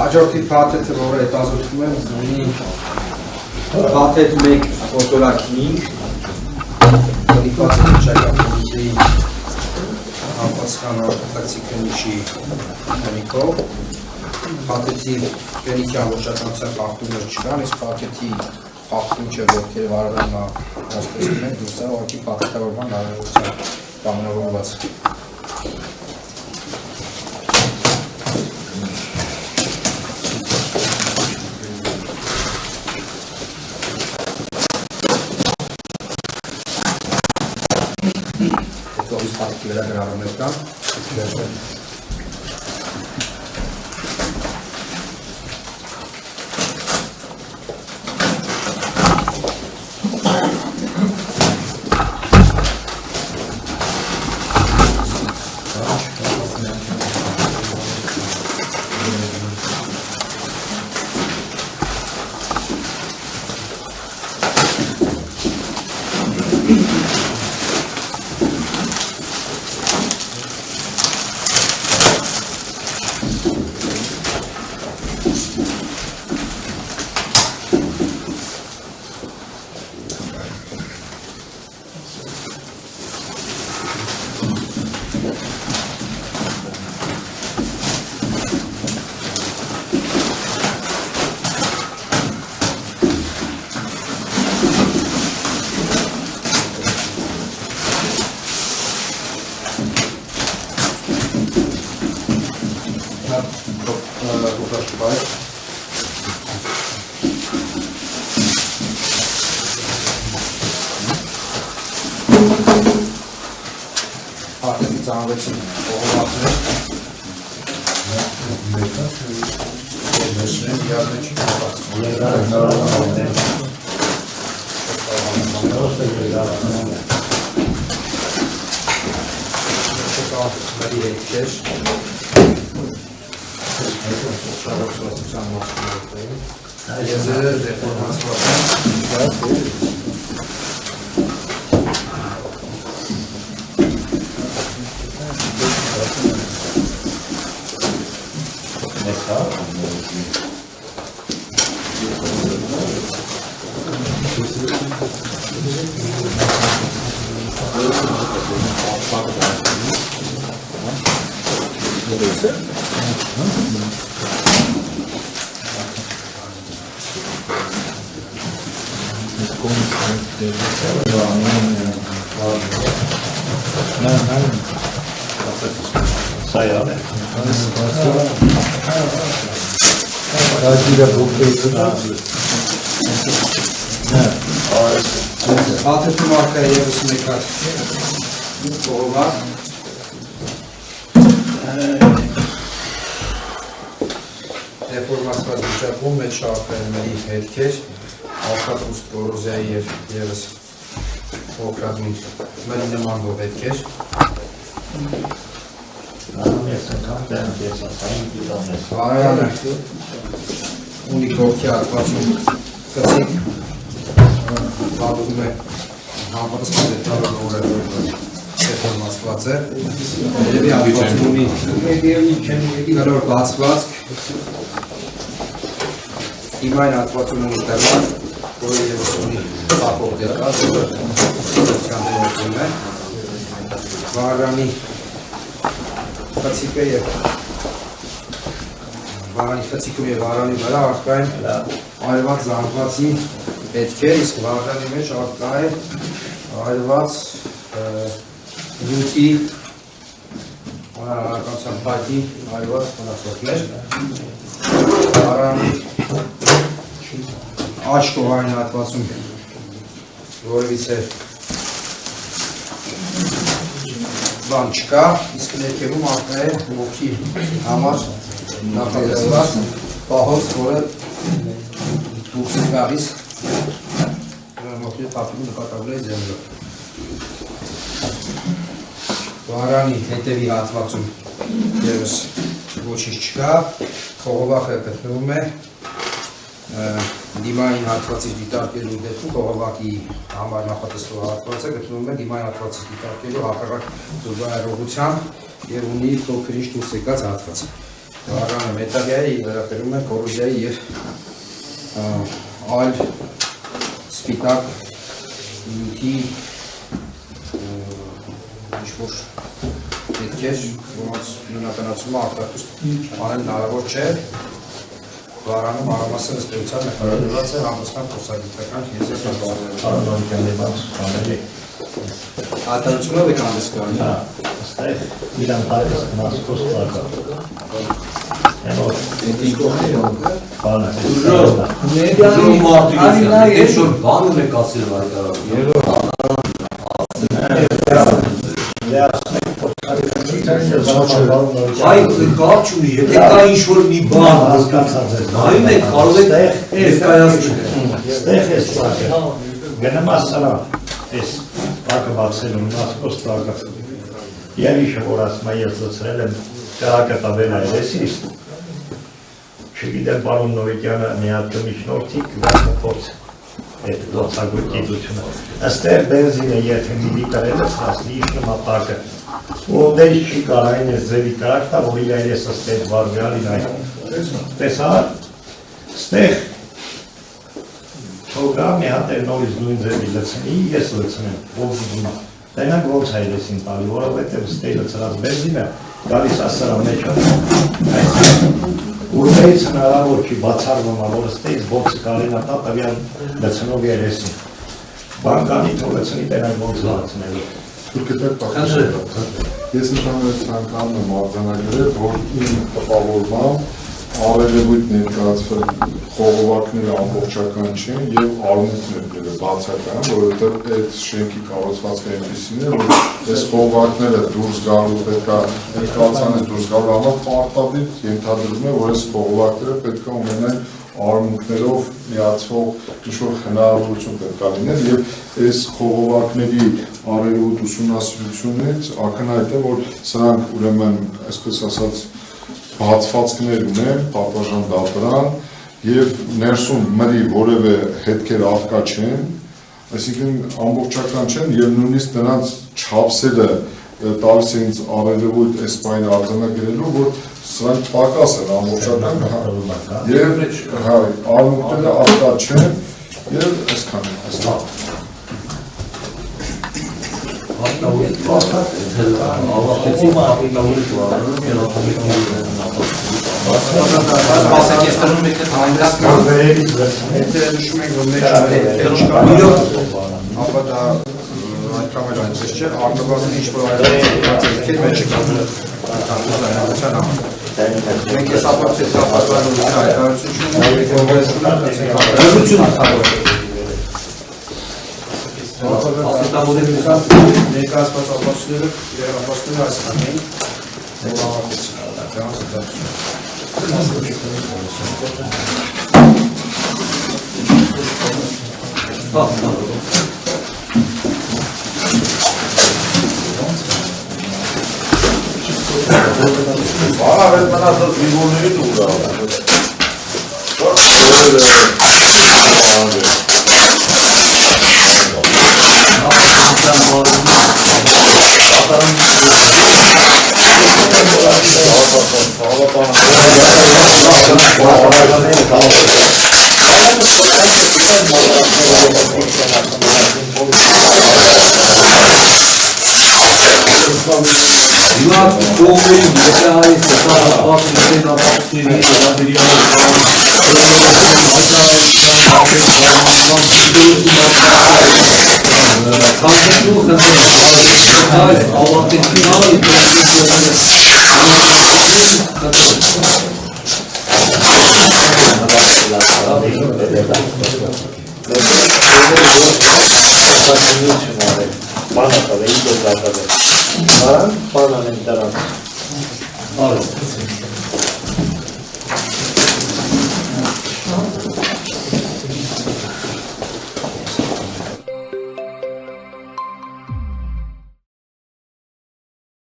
Աջորդի փաթեթը, որը հետազոտում եմ, ունի փաթեթ 1 ֆոտորակ 5 դիպած վիճակական կոմիտեի համապատասխանող տաքսիկնիչի քննիքով փաթեթի կենիքյան ոչականության խախտումներ չկան, իսկ փաթեթի խախտումը ովքեր վարարանը հաստատում են, դուրս է ուղղակի փաթեթավորման արարողության կամենավորված Վերագրավումներ Աթեթու մարկա եվս մեկ հատ կողովակ դեֆորմացված վիճակում մեջ շարքերների հետքեր աշխատուստ կորոզիայի և եվս օկրադուն մերի նմանվող հետքեր Արայանը ունի կողքի արկվածում կծիկ պատում է համապատասխան դետալը դեֆորմացված է երևի արկվածում ունի կրոր բացվածք իմ այն արկվածում ունի տերման որը եվս ունի պապող դետալ վարանի խցիկը և վարանի խցիկում և վարանի վրա արկա են այրված զանգվածի պետքեր, իսկ վարանի մեջ արկա է այրված լուտի անարականության պայտի այրված խնասոտներ վարանի աչկով այն հատվածում որևից է բան չկա, իսկ ներքևում արկա է ոգի համար նախատեսված պահոց, որը դուրս է գալիս ոգի թափիկում նկատագրել է ձևով։ Վարանի հետևի հատվածում ևս ոչինչ չկա, խողովակը գտնվում է դիմային հատվածից դիտարկելու դեպքում խողովակի համար նախատեսվող հատվածը գտնվում է դիմային հատվածից դիտարկելու հակառակ զուգահեռողությամբ եւ ունի փոքրինչ դուրս եկած հատված։ Բաղարանը մետաղյայի վերաբերում է կոռոզիայի եւ այլ սպիտակ նյութի ինչ-որ հետքեր, որոնց նույնականացումը արտակուստ անել հնարավոր չէ, Բաղարանում առամասը ըստեյության նկարագրված է համապատասխան փորձագիտական արտադրությունով եք հանդես գալու։ Այստեղ իրան տարես մասկոս տակա։ Բանը։ Մեդիանում մարդիկություն, դե շոր բան ունեք ասել հայտարարում։ Այ կապ չունի, եթե կա ինչ-որ մի բան նայում եք, կարող եք ներկայացնել։ Ստեղ ես տակը, գնեմ ասարա, ես տակը բացել եմ, մասկոս տակը, և իշը որ ասմա ես զծրել եմ կրակը տաբել այրեսիս, չգիտեմ պարոն Նովիկյանը մի հատ կմիշնորդի կվարդը փորձ այդ լոցագույն գիտությունը։ Աստեղ բենզին է եթե մի լիտր էլ ես հասնի իշ նմա տակը, ու դեյս չի կարային ես ձևի կրակ տա, որ իր այրես աստեղ վարգյալին այն։ Տեսա, ստեղ թողա մի հատ էր նորից նույն ձևի լցնի, ես լցնեմ, ով զգունա։ Տենակ ոնց հայրեսին տալի, որովհետև ստեղ լցրած բենզինը գալիս ասարա մեջը, ու դեյց հնարավոր չի բացարվում, որ ստեղ ոնց կարին ատա տավյալ լցնով երեսին։ Բանկանի թող լցնի տենակ ոնց լացնելու։ Ես ընդհանրապես ցանկանում եմ արձանագրել, որ իմ տպավորմամբ ավելևույթ ներկայացվել խողովակները ամբողջական չեն եւ արմունկները բացական, որովհետեւ այդ շենքի կառուցվածքը այնպեսին է, որ այս խողովակները դուրս գալու պետք է այդ կալցանը դուրս գալու համար պարտադիր ենթադրվում է, որ այս խողովակները պետք է ունենան արմունկներով միացվող ինչ-որ հնարավորություն պետք է լինել եւ այս խողովակների արևոտ ուսումնասիրությունից ակնհայտ է, որ սրանք ուրեմն այսպես ասած բացվածքներ ունեն, պատվաժան դատարան եւ ներսում մրի որևէ հետքեր արկա չեն, այսինքն ամբողջական չեն եւ նույնիսկ նրանց չափսերը տալիս է ինձ ավելևույթ այս բանը արձանագրելու, որ սրանք պակաս են ամբողջական եւ արմունկները արկա չեն եւ այսքան ներկայացված ապացույցները այսքան էին, Բարավետ մնացած վիվորների դուրա Բանը